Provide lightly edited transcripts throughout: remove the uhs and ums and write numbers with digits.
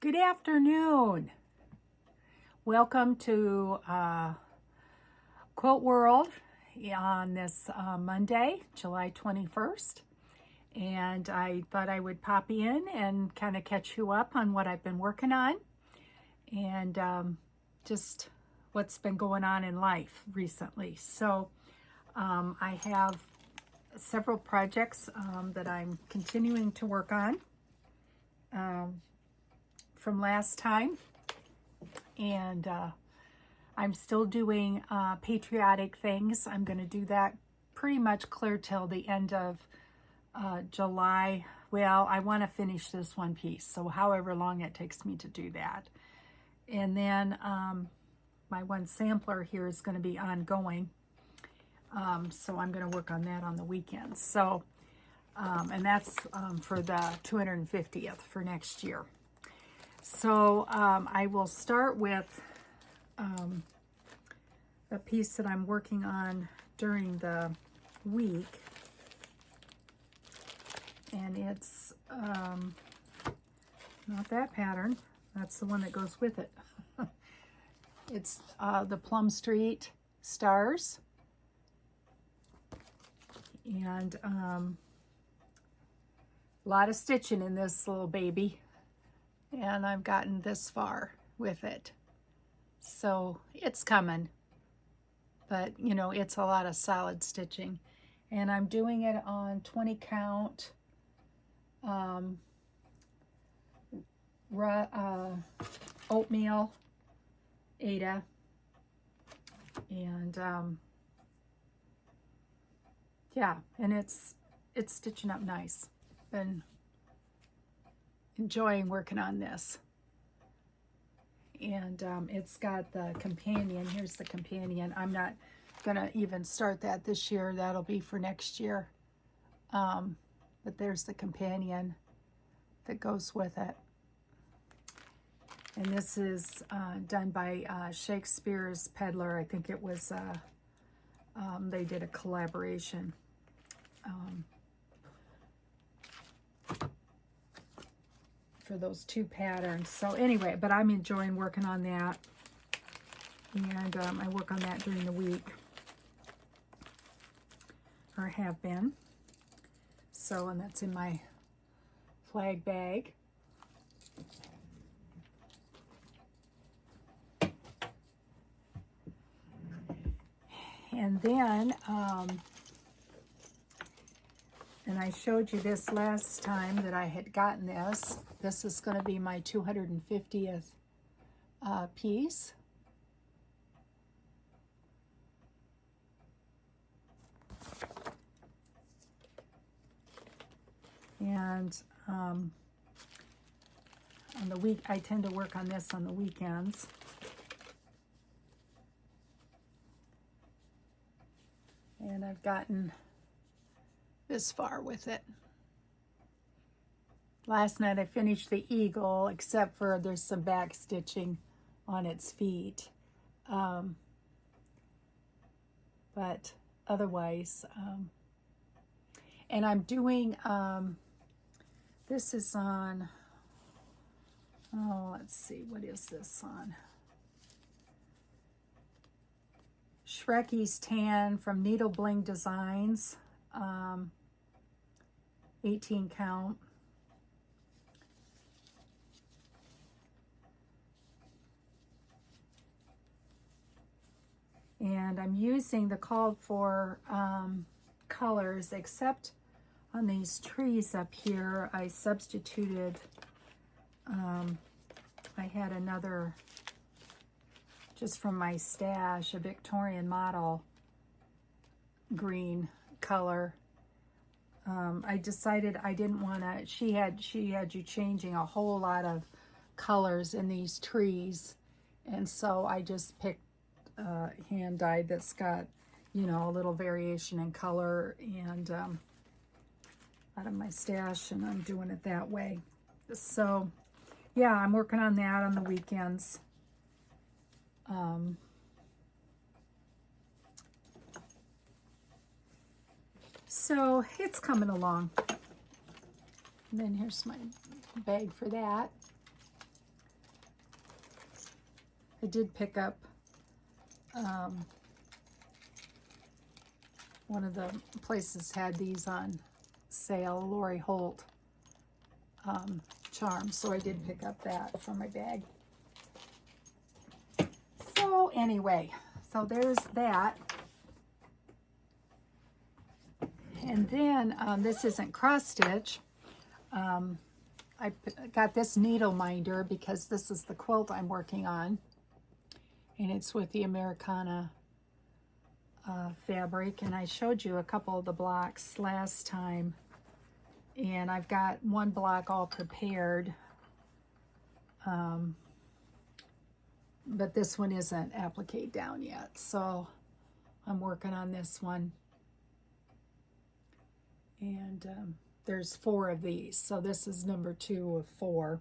Good afternoon. Welcome to Quote World on this Monday, July 21st. And I thought I would pop in and kind of catch you up on what I've been working on and just what's been going on in life recently. So I have several projects that I'm continuing to work on from last time, and I'm still doing patriotic things. I'm going to do that pretty much clear till the end of July. Well, I want to finish this one piece, so however long it takes me to do that. And then my one sampler here is going to be ongoing, so I'm going to work on that on the weekends. So and that's for the 250th for next year. So I will start with a piece that I'm working on during the week, and it's not that pattern, that's the one that goes with it. It's the Plum Street Stars, and a lot of stitching in this little baby, and I've gotten this far with it, so it's coming, but you know, it's a lot of solid stitching. And I'm doing it on 20 count oatmeal Ada, and yeah, and it's stitching up nice. Been enjoying working on this. And it's got the companion. Here's the companion. I'm not gonna even start that this year. That'll be for next year. But there's the companion that goes with it. And this is done by Shakespeare's Peddler. I think it was, they did a collaboration. For those two patterns. So anyway, but I'm enjoying working on that, and I work on that during the week, or have been. So, and that's in my flag bag. And then and I showed you this last time that I had gotten this. This is going to be my 250th piece. And on the week, I tend to work on this on the weekends. And I've gotten this far with it. Last night I finished the eagle, except for there's some back stitching on its feet. But otherwise, and I'm doing, this is on, oh, let's see, what is this on? Shrekie's Tan from Needle Bling Designs, 18 count. And I'm using the called for colors, except on these trees up here, I substituted, I had another, just from my stash, a Victorian model green color. I decided I didn't want to, she had you changing a whole lot of colors in these trees, and so I just picked hand dyed that's got, you know, a little variation in color, and out of my stash, and I'm doing it that way. So yeah, I'm working on that on the weekends. So it's coming along. And then here's my bag for that. I did pick up one of the places had these on sale, Lori Holt charms, so I did pick up that for my bag. So anyway, so there's that. And then this isn't cross stitch. I got this needle minder because this is the quilt I'm working on, and it's with the Americana fabric, and I showed you a couple of the blocks last time, and I've got one block all prepared, but this one isn't applique down yet, so I'm working on this one. And there's 4 of these, so this is number 2 of 4,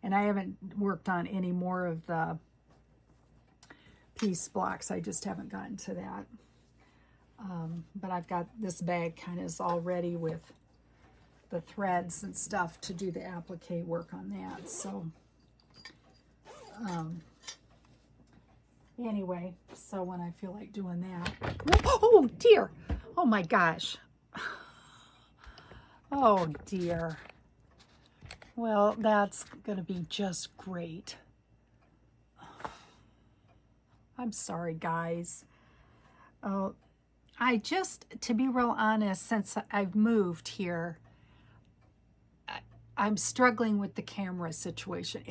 and I haven't worked on any more of the piece blocks. I just haven't gotten to that. But I've got this bag kind of is all ready with the threads and stuff to do the applique work on that. So anyway, so when I feel like doing that, oh dear, oh my gosh, oh dear. Well, that's gonna be just great. I'm sorry, guys. Oh, to be real honest, since I've moved here, I'm struggling with the camera situation.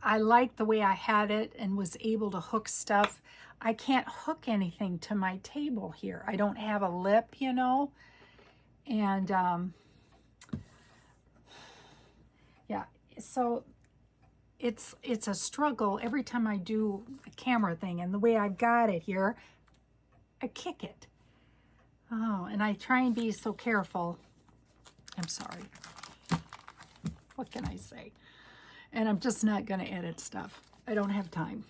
I like the way I had it and was able to hook stuff. I can't hook anything to my table here. I don't have a lip, you know, and yeah, so it's a struggle every time I do a camera thing, and the way I've got it here, I kick it. Oh, and I try and be so careful. I'm sorry. What can I say? And I'm just not going to edit stuff. I don't have time.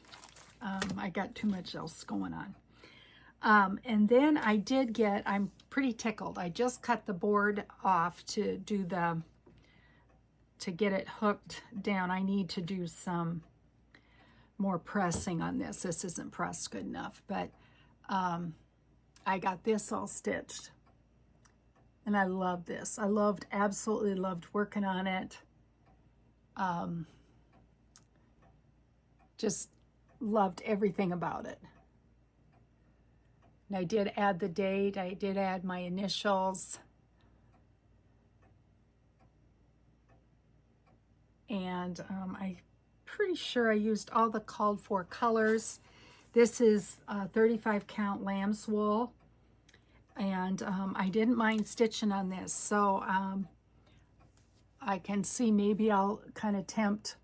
I got too much else going on. And then I did get, I'm pretty tickled. I just cut the board off to get it hooked down. I need to do some more pressing on this. This isn't pressed good enough, but I got this all stitched, and I love this. I absolutely loved working on it. Just loved everything about it. And I did add the date. I did add my initials. And I'm pretty sure I used all the called for colors. This is 35 count lamb's wool, and I didn't mind stitching on this, so I can see maybe I'll kind of attempt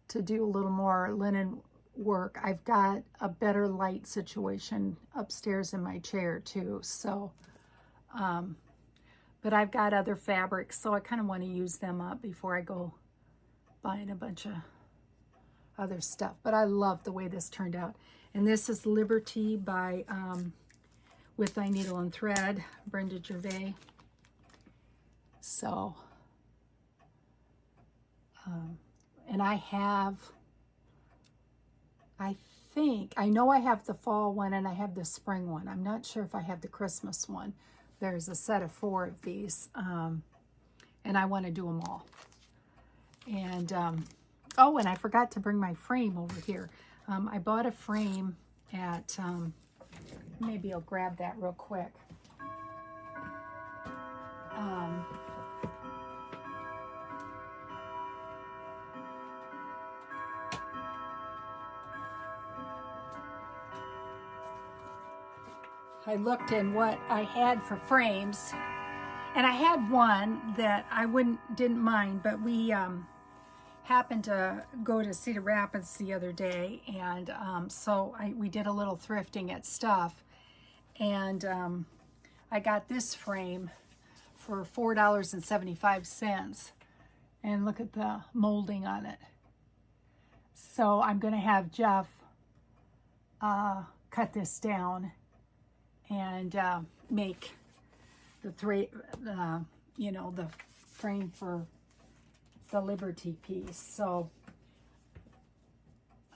to do a little more linen work. I've got a better light situation upstairs in my chair too, so but I've got other fabrics, so I kind of want to use them up before I go buying a bunch of other stuff. But I love the way this turned out. And this is Liberty by With Thy Needle and Thread, Brenda Gervais. So and I know I have the fall one and I have the spring one. I'm not sure if I have the Christmas one. There's a set of 4 of these, and I want to do them all. And oh, and I forgot to bring my frame over here. I bought a frame at, maybe I'll grab that real quick. I looked in what I had for frames, and I had one that I didn't mind, but we happened to go to Cedar Rapids the other day, and so we did a little thrifting at stuff, and I got this frame for $4.75, and look at the molding on it. So I'm going to have Jeff cut this down and make the the frame for the Liberty piece. So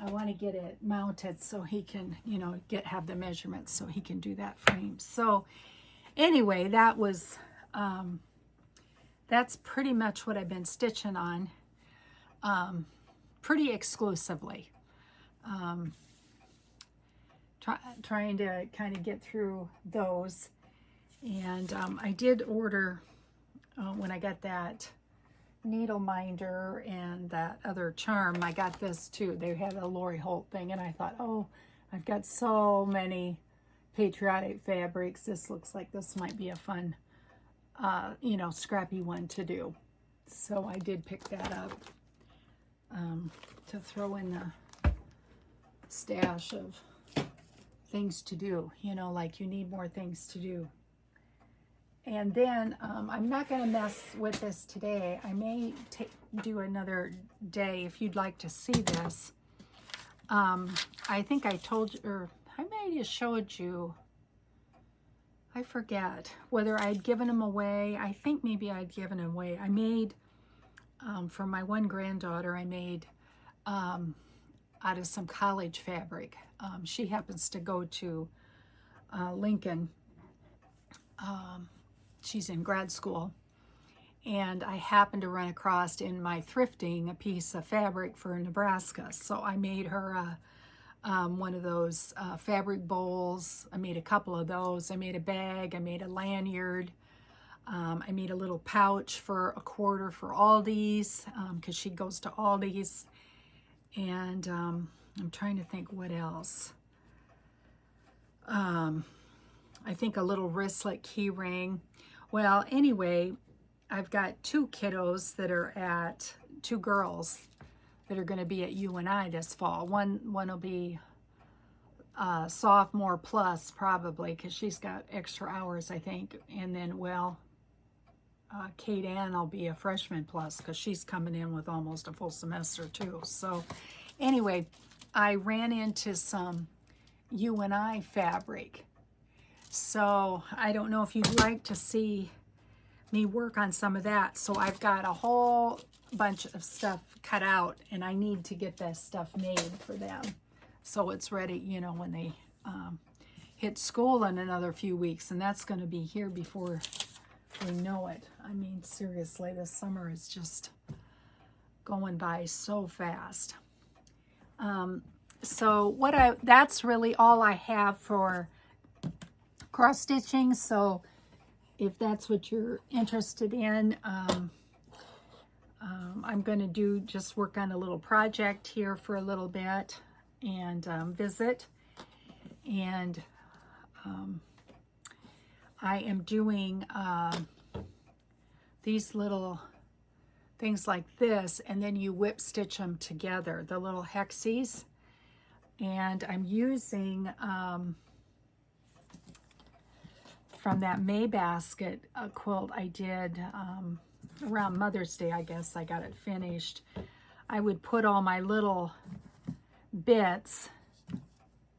I want to get it mounted so he can, you know, have the measurements so he can do that frame. So anyway, that was, that's pretty much what I've been stitching on, pretty exclusively. Trying to kind of get through those. And I did order, when I got that needle minder and that other charm, I got this too. They had a Lori Holt thing, and I thought, oh, I've got so many patriotic fabrics. This looks like this might be a fun, you know, scrappy one to do. So I did pick that up to throw in the stash of things to do, you know, like you need more things to do. And then I'm not going to mess with this today. I may do another day if you'd like to see this. I think I told you, or I may have showed you, I forget whether I'd given them away. I think maybe I'd given them away. I made, for my one granddaughter, I made out of some college fabric. She happens to go to Lincoln. She's in grad school, and I happened to run across in my thrifting a piece of fabric for Nebraska. So I made her one of those fabric bowls. I made a couple of those. I made a bag. I made a lanyard. I made a little pouch for $1 for Aldi's, because she goes to Aldi's. And I'm trying to think what else. I think a little wristlet key ring. Well, anyway, I've got two girls that are going to be at UNI this fall. One will be sophomore plus probably, because she's got extra hours, I think. And then, well, Kate Ann will be a freshman plus, because she's coming in with almost a full semester too. So anyway, I ran into some UNI fabric. So I don't know if you'd like to see me work on some of that. So I've got a whole bunch of stuff cut out, and I need to get that stuff made for them, so it's ready, you know, when they hit school in another few weeks. And that's going to be here before we know it. I mean, seriously, this summer is just going by so fast. So that's really all I have for cross stitching. So if that's what you're interested in, I'm going to just work on a little project here for a little bit and visit. And I am doing these little things like this, and then you whip stitch them together, the little hexies. And I'm using from that May basket quilt I did around Mother's Day, I guess I got it finished. I would put all my little bits,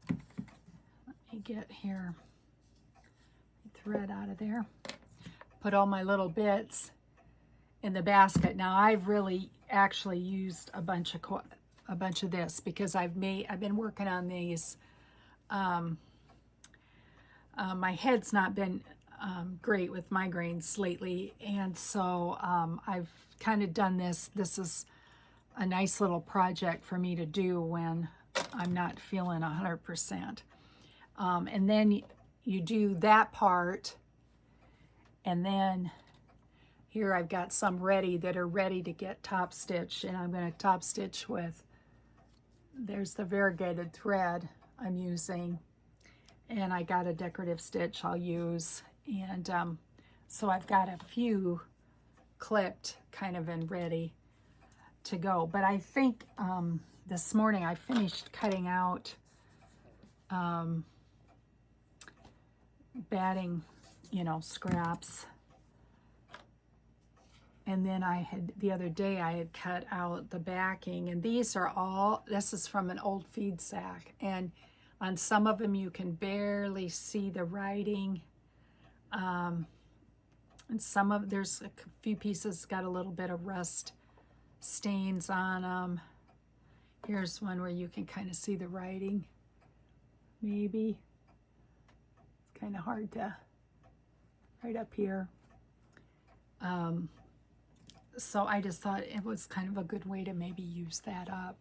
let me get here, thread out of there, put all my little bits in the basket. Now I've really actually used a bunch of this, because I've been working on these. My head's not been great with migraines lately, and so I've kind of done this. This is a nice little project for me to do when I'm not feeling 100%. And then you do that part, and then here I've got some ready that are ready to get top stitched, and I'm going to top stitch with, there's the variegated thread I'm using, and I got a decorative stitch I'll use. And so I've got a few clipped kind of and ready to go. But I think this morning I finished cutting out batting, you know, scraps. And then the other day I had cut out the backing, and these are all, this is from an old feed sack, and on some of them you can barely see the writing, and there's a few pieces got a little bit of rust stains on them. Here's one where you can kind of see the writing. Maybe. It's kind of hard to, right up here. So I just thought it was kind of a good way to maybe use that up.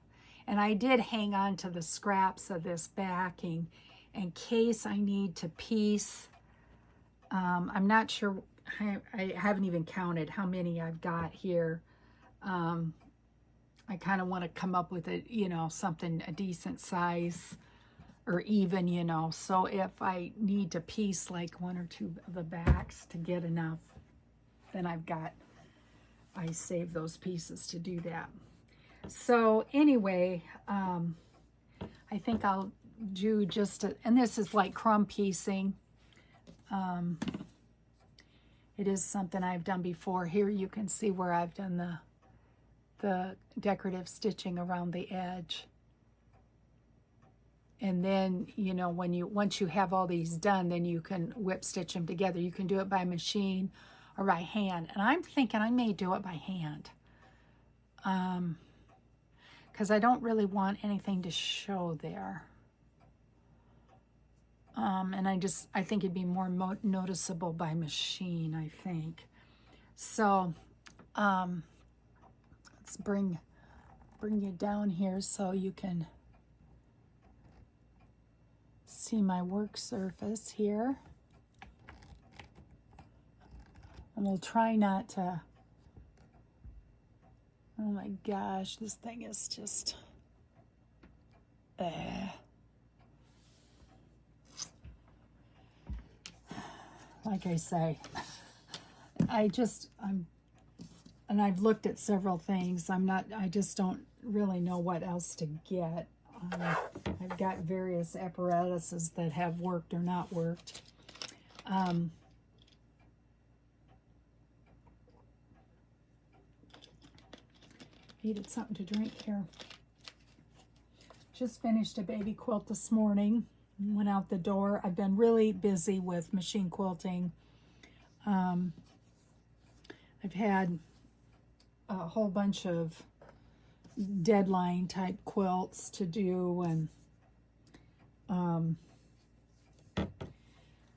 And I did hang on to the scraps of this backing in case I need to piece. I'm not sure, I haven't even counted how many I've got here. I kind of want to come up with a, you know, something, a decent size or even, you know, so if I need to piece like one or two of the backs to get enough, then I save those pieces to do that. So anyway, I think I'll do just and this is like crumb piecing. It is something I've done before. Here you can see where I've done the decorative stitching around the edge. And then, you know, once you have all these done, then you can whip stitch them together. You can do it by machine or by hand. And I'm thinking I may do it by hand. Because I don't really want anything to show there. And I think it'd be more noticeable by machine, I think. So, let's bring you down here so you can see my work surface here. And we'll try not to, oh my gosh, this thing is just, like I say, and I've looked at several things. I just don't really know what else to get. I've got various apparatuses that have worked or not worked. Needed something to drink here. Just finished a baby quilt this morning. Went out the door. I've been really busy with machine quilting. I've had a whole bunch of deadline type quilts to do, and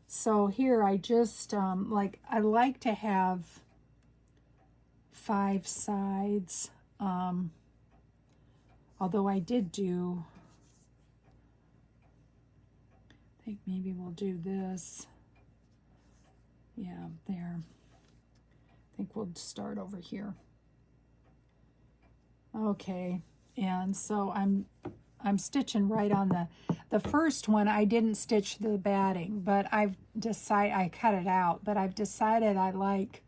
so here I just I like to have 5 sides, although I did do, I think maybe we'll do this, yeah, there. I think we'll start over here. Okay, and so I'm stitching right on the first one. I didn't stitch the batting, but I cut it out, but I've decided I like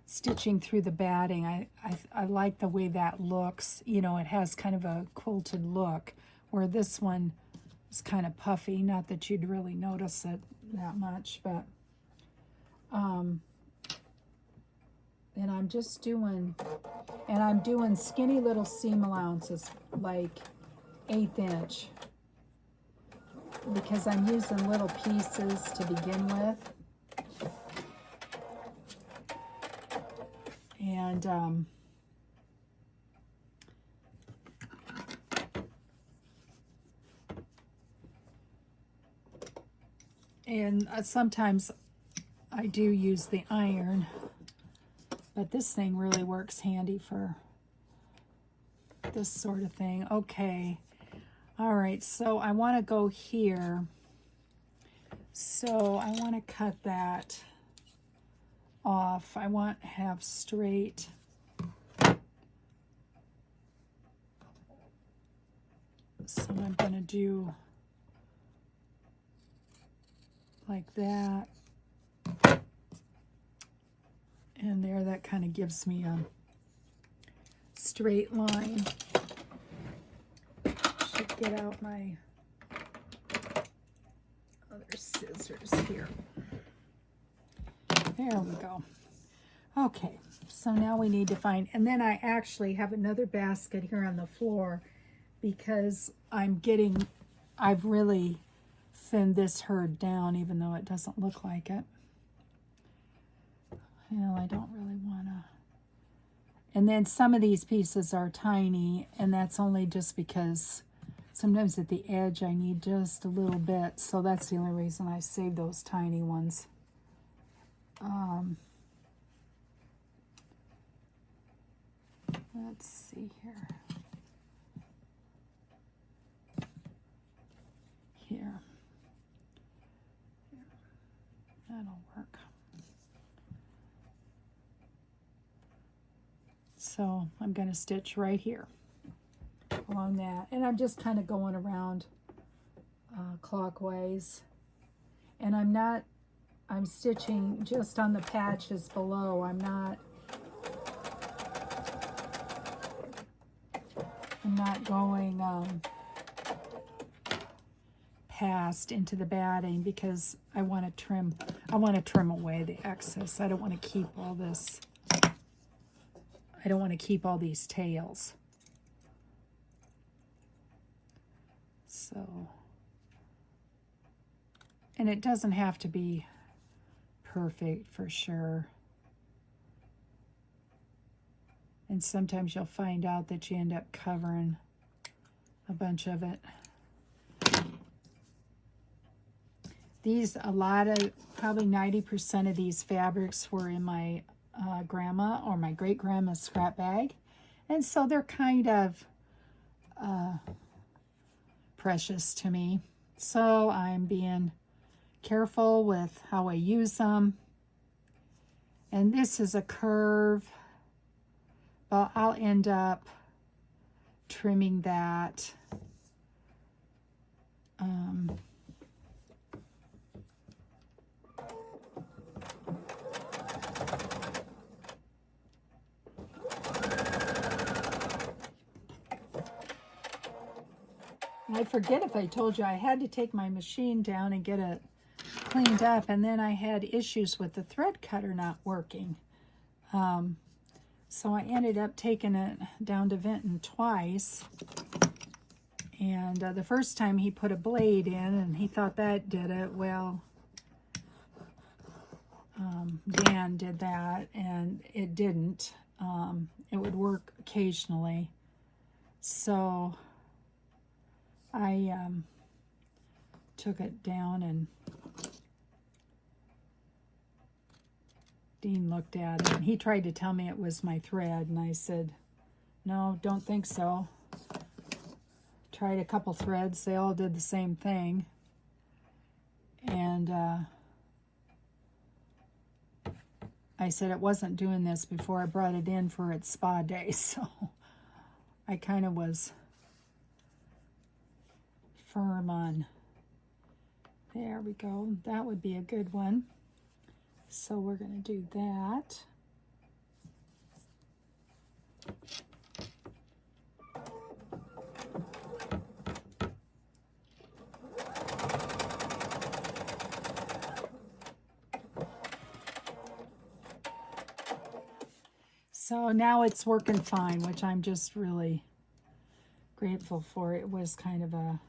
stitching through the batting. I like the way that looks. You know, it has kind of a quilted look, where this one is kind of puffy. Not that you'd really notice it that much, but and I'm just doing, and I'm doing skinny little seam allowances, like 1/8 inch, because I'm using little pieces to begin with. And sometimes I do use the iron, but this thing really works handy for this sort of thing. Okay. All right, so I want to go here. So I want to cut that off. I want to have straight. So I'm going to do like that. And there, that kind of gives me a straight line. Should get out my other scissors here. There we go. Okay, so now we need to find, and then I actually have another basket here on the floor because I've really thinned this herd down, even though it doesn't look like it. You know, I don't really want to, And then some of these pieces are tiny, and that's only just because sometimes at the edge I need just a little bit. So that's the only reason I save those tiny ones. Let's see here. Here. That'll work. So I'm going to stitch right here along that. And I'm just kind of going around clockwise. And I'm stitching just on the patches below. I'm not going past into the batting because I want to trim away the excess. I don't want to keep all this. I don't want to keep all these tails. So, and it doesn't have to be perfect for sure. And sometimes you'll find out that you end up covering a bunch of it. Probably 90% of these fabrics were in my grandma or my great-grandma's scrap bag. And so they're kind of precious to me. So I'm being careful with how I use them. And this is a curve, but I'll end up trimming that. I forget if I told you I had to take my machine down and get it cleaned up, and then I had issues with the thread cutter not working. So I ended up taking it down to Vinton twice. And the first time he put a blade in and he thought that did it. Well, Dan did that and it didn't. It would work occasionally. So I took it down and Dean looked at it and he tried to tell me it was my thread, and I said, no, don't think so. Tried a couple threads, they all did the same thing. And I said it wasn't doing this before I brought it in for its spa day, so I kind of was firm on. There we go. That would be a good one. So we're going to do that. So now it's working fine, which I'm just really grateful for. It was kind of a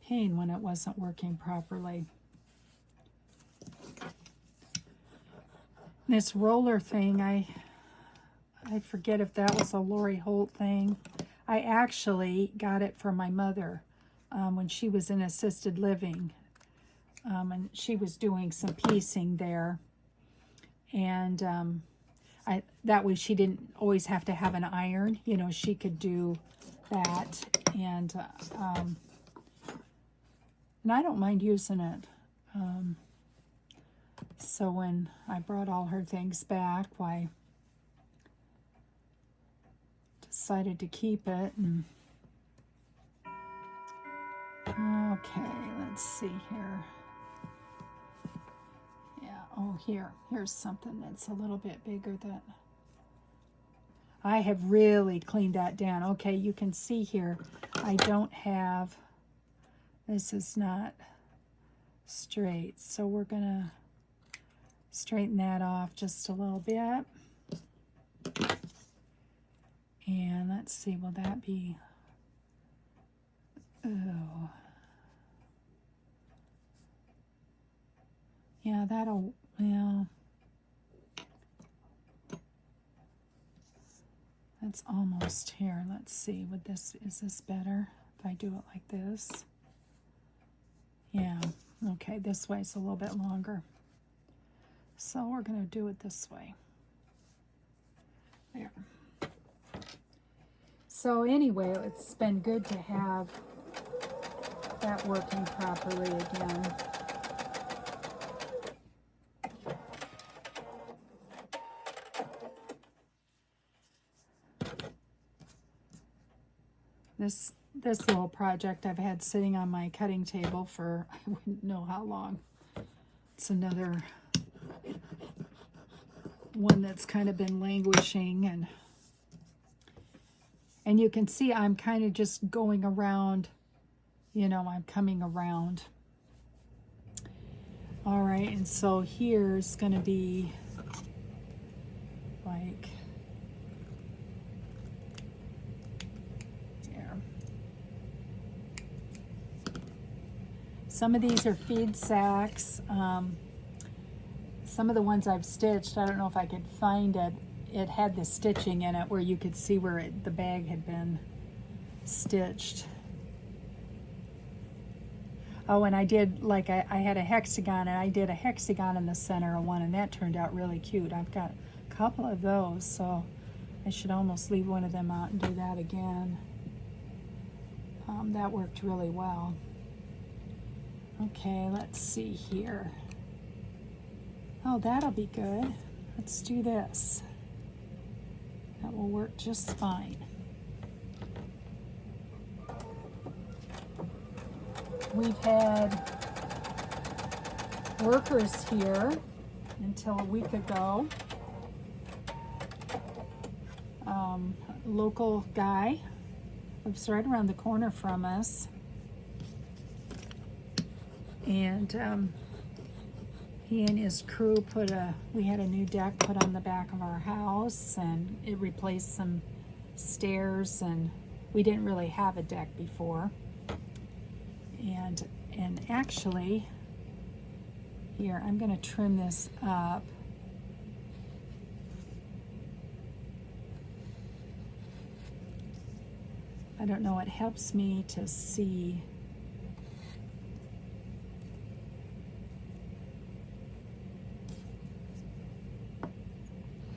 pain when it wasn't working properly. This roller thing, I forget if that was a Lori Holt thing. I actually got it for my mother when she was in assisted living. And she was doing some piecing there. And that way she didn't always have to have an iron. You know, she could do that. And I don't mind using it. So when I brought all her things back, I decided to keep it. And okay, let's see here. Yeah, oh, here's something that's a little bit bigger that I have really cleaned that down. Okay, you can see here, I don't have, this is not straight, so we're gonna straighten that off just a little bit. And let's see, will that be, oh. Yeah, that'll, well, That's almost here. Let's see, is this better if I do it like this? Yeah, okay, this way's a little bit longer. So we're gonna do it this way. There. So anyway, it's been good to have that working properly again. This little project I've had sitting on my cutting table for I wouldn't know how long. It's another one that's kind of been languishing, and you can see I'm kind of just going around, you know, I'm coming around. All right, and so here's going to be like here. Some of these are feed sacks. Some of the ones I've stitched, I don't know if I could find it. It had the stitching in it where you could see where the bag had been stitched. Oh, and I did, like, I had a hexagon, and I did a hexagon in the center of one, and that turned out really cute. I've got a couple of those, so I should almost leave one of them out and do that again. That worked really well. Okay, let's see here. Oh, that'll be good. Let's do this. That will work just fine. We've had workers here until a week ago. Local guy lives right around the corner from us. And he and his crew we had a new deck put on the back of our house, and it replaced some stairs, and we didn't really have a deck before. And actually, here, I'm going to trim this up. I don't know, it helps me to see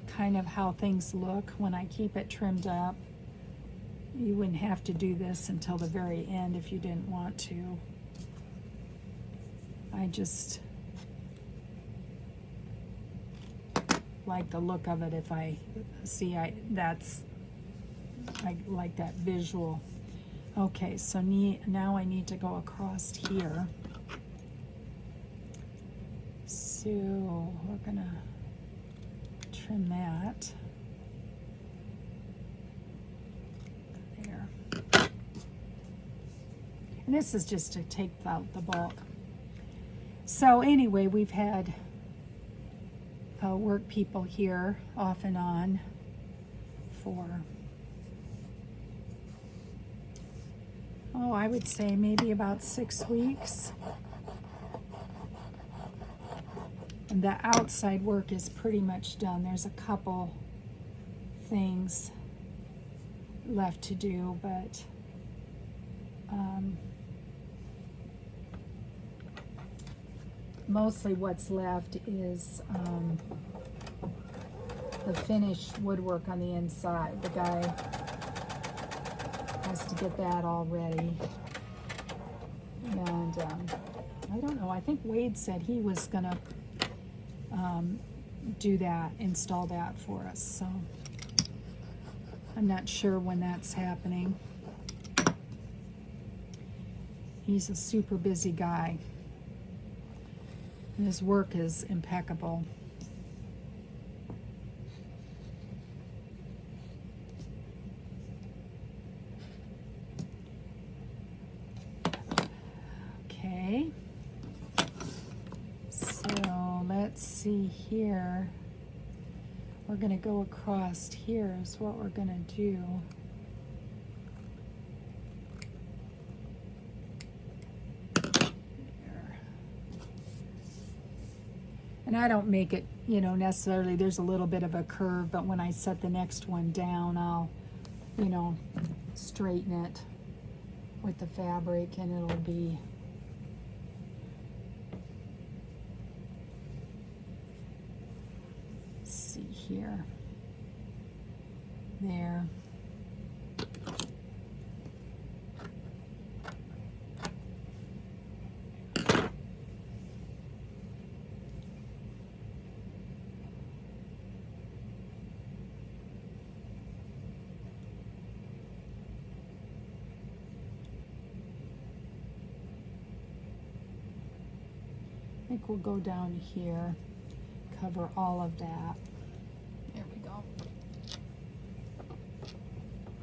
kind of how things look when I keep it trimmed up. You wouldn't have to do this until the very end if you didn't want to. I just like the look of it. If I see, I like that visual. Okay, so now I need to go across here. So we're gonna trim that. There. And this is just to take out the bulk. So anyway, we've had work people here off and on for, I would say maybe about 6 weeks. And the outside work is pretty much done. There's a couple things left to do, but mostly what's left is the finished woodwork on the inside. The guy has to get that all ready. And I don't know, I think Wade said he was gonna do that, install that for us, so I'm not sure when that's happening. He's a super busy guy, and his work is impeccable. Okay, so let's see here. We're going to go across here is what we're going to do. And And I don't make it, you know, necessarily, there's a little bit of a curve, but when I set the next one down, I'll, you know, straighten it with the fabric, and it'll be see here, there. I think we'll go down here, cover all of that. There we go.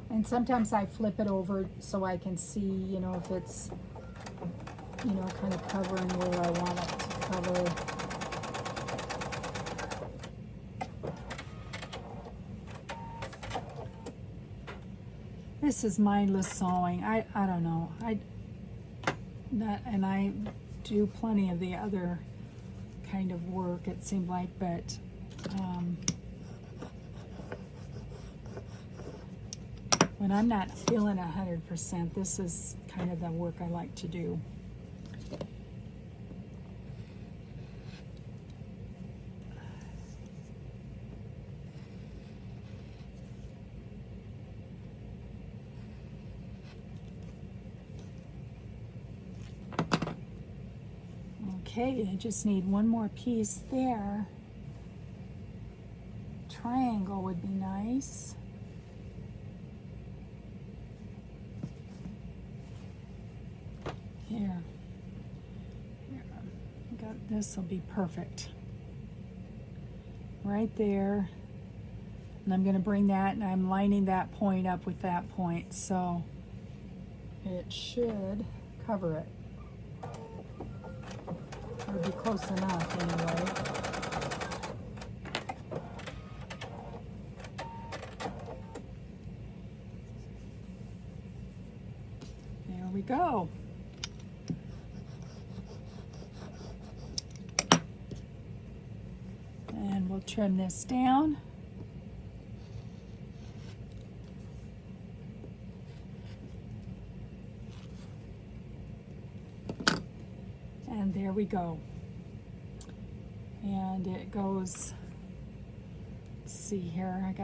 And sometimes I flip it over so I can see, you know, if it's, you know, kind of covering where I want it to cover. This is mindless sewing. I don't know. And I do plenty of the other kind of work, it seemed like, but when I'm not feeling 100%, this is kind of the work I like to do. Okay, I just need one more piece there. Triangle would be nice. Here. This will be perfect. Right there. And I'm going to bring that, and I'm lining that point up with that point, so it should cover it. Or be close enough anyway. There we go. And we'll trim this down. And there we go. And it goes, let's see here,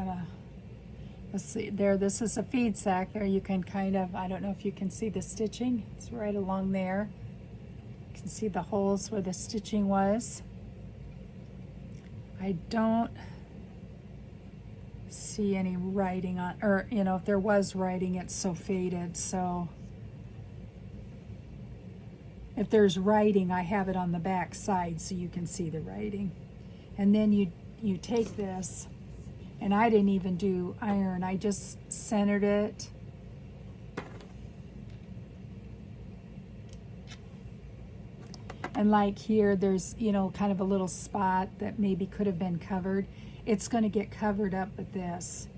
let's see, there, this is a feed sack. There you can kind of, I don't know if you can see the stitching. It's right along there. You can see the holes where the stitching was. I don't see any writing on, or, you know, if there was writing, it's so faded, so if there's writing, I have it on the back side so you can see the writing. And then you take this, and I didn't even do iron, I just centered it. And like here, there's, you know, kind of a little spot that maybe could have been covered. It's going to get covered up with this,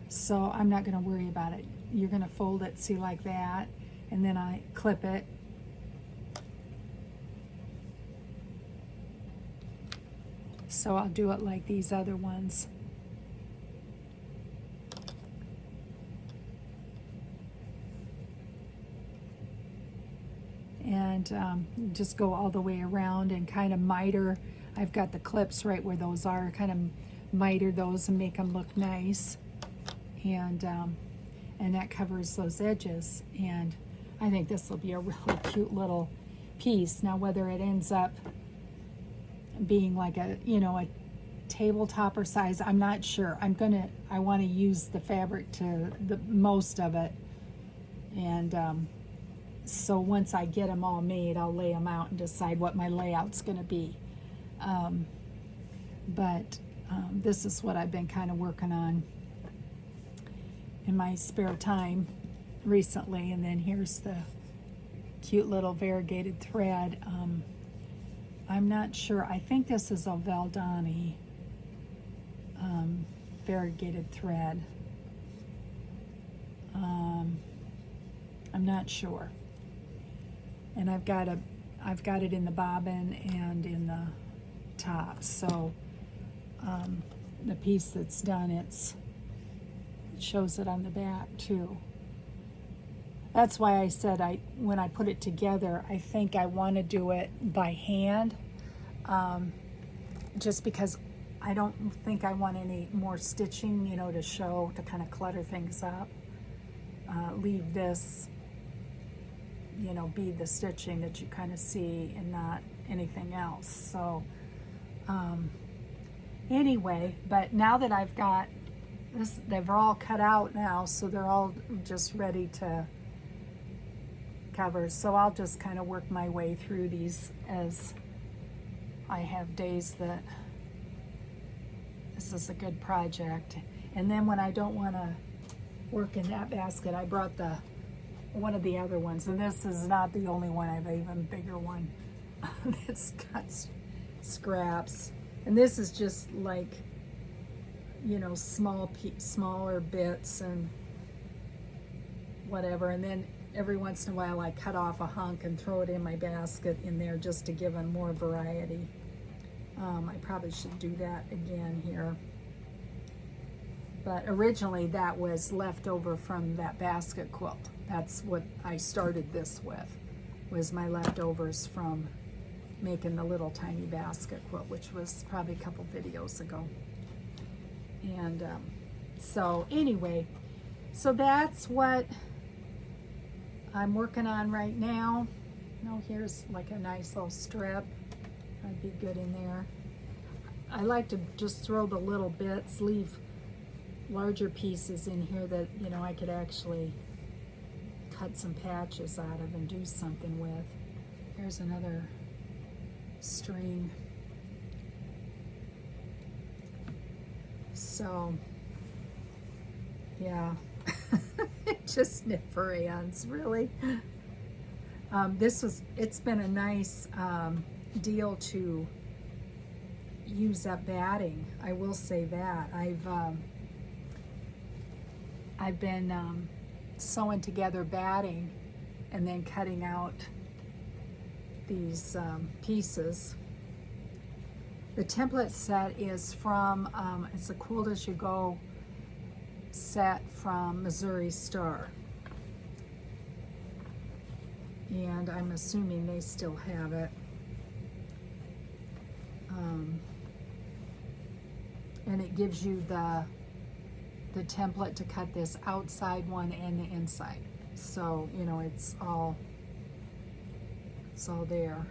so I'm not going to worry about it. You're going to fold it, see, like that, and then I clip it. So I'll do it like these other ones. And just go all the way around and kind of miter. I've got the clips right where those are, kind of miter those and make them look nice. And that covers those edges. And I think this will be a really cute little piece. Now, whether it ends up being like a, you know, a tabletopper size, I'm not sure. I want to use the fabric to the most of it, and so once I get them all made, I'll lay them out and decide what my layout's going to be. But this is what I've been kind of working on in my spare time recently. And then here's the cute little variegated thread. I'm not sure. I think this is a Valdani variegated thread. I'm not sure. And I've got it in the bobbin and in the top. So the piece that's done, it shows it on the back too. That's why I said when I put it together, I think I want to do it by hand, just because I don't think I want any more stitching, you know, to kind of clutter things up. Leave this, you know, be the stitching that you kind of see and not anything else. So anyway, but now that I've got this, they're all cut out now, so they're all just ready to cover. So I'll just kind of work my way through these as I have days that this is a good project. And then when I don't want to work in that basket, I brought one of the other ones, and this is not the only one. I have an even bigger one that's got scraps, and this is just like, you know, smaller bits and whatever. And then every once in a while I cut off a hunk and throw it in my basket in there just to give them more variety. I probably should do that again here. But originally that was left over from that basket quilt. That's what I started this with, was my leftovers from making the little tiny basket quilt, which was probably a couple videos ago. And so anyway, so that's what I'm working on right now. Oh, here's like a nice little strip. That'd be good in there. I like to just throw the little bits, leave larger pieces in here that, you know, I could actually cut some patches out of and do something with. Here's another string. So, yeah, just knit for ants, really. It's been a nice deal to use up batting. I will say that. I've been sewing together batting and then cutting out these pieces. The template set is from, it's a Quilt As You Go set from Missouri Star. And I'm assuming they still have it. And it gives you the template to cut this outside one and the inside. So, you know, it's all there.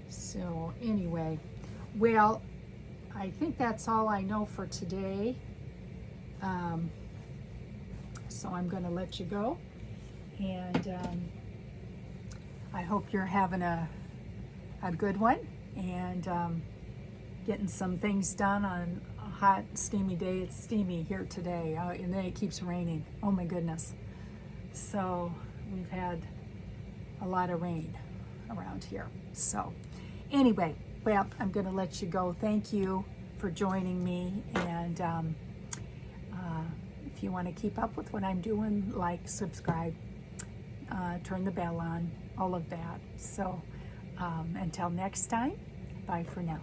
So anyway, well, I think that's all I know for today. So I'm going to let you go. And I hope you're having a good one and getting some things done on a hot, steamy day. It's steamy here today, and then it keeps raining. Oh my goodness. So we've had a lot of rain around here. So anyway, well, I'm going to let you go. Thank you for joining me. And if you want to keep up with what I'm doing, like, subscribe, turn the bell on, all of that. So until next time, bye for now.